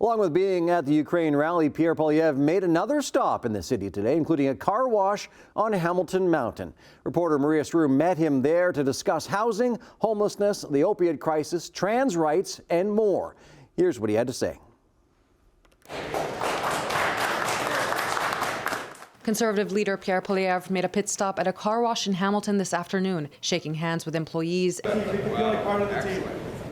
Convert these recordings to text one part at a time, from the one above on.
Along with being at the Ukraine rally, Pierre Poilievre made another stop in the city today, including a car wash on Hamilton Mountain. Reporter Maria Strew met him there to discuss housing, homelessness, the opioid crisis, trans rights, and more. Here's what he had to say. Conservative leader Pierre Poilievre made a pit stop at a car wash in Hamilton this afternoon, shaking hands with employees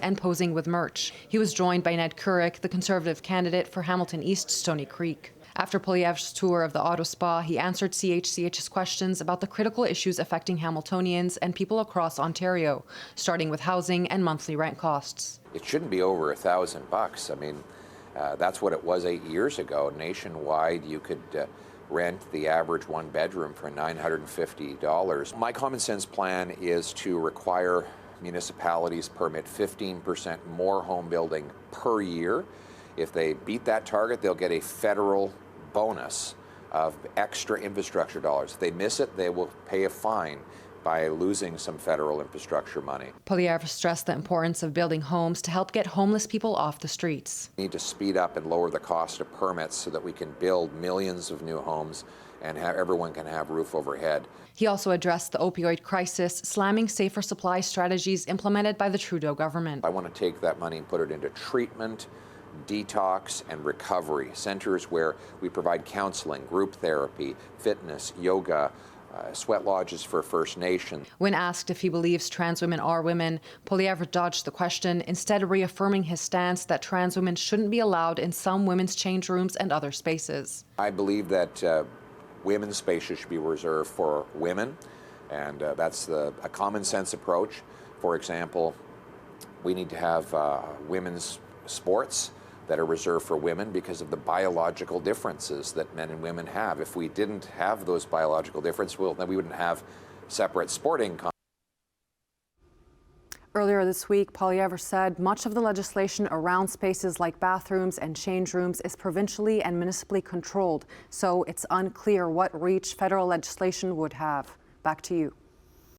and posing with merch. He was joined by Ned Couric, the Conservative candidate for Hamilton East Stony Creek. After Poilievre's tour of the auto spa, he answered CHCH's questions about the critical issues affecting Hamiltonians and people across Ontario, starting with housing and monthly rent costs. It shouldn't be over $1,000. I mean, that's what it was 8 years ago. Nationwide, you could rent the average one bedroom for $950. My common sense plan is to require municipalities permit 15% more home building per year. If they beat that target, they'll get a federal bonus of extra infrastructure dollars. If they miss it, they will pay a fine by losing some federal infrastructure money. Poilievre stressed the importance of building homes to help get homeless people off the streets. We need to speed up and lower the cost of permits so that we can build millions of new homes and everyone can have roof overhead. He also addressed the opioid crisis, slamming safer supply strategies implemented by the Trudeau government. I want to take that money and put it into treatment, detox, and recovery centers where we provide counseling, group therapy, fitness, yoga, sweat lodges for First Nations. When asked if he believes trans women are women, Poilievre dodged the question, instead reaffirming his stance that trans women shouldn't be allowed in some women's change rooms and other spaces. I believe that women's spaces should be reserved for women, and that's a common sense approach. For example, we need to have women's sports that are reserved for women because of the biological differences that men and women have. If we didn't have those biological differences, well, then we wouldn't have separate sporting. Earlier this week, Poilievre said much of the legislation around spaces like bathrooms and change rooms is provincially and municipally controlled, so it's unclear what reach federal legislation would have. Back to you.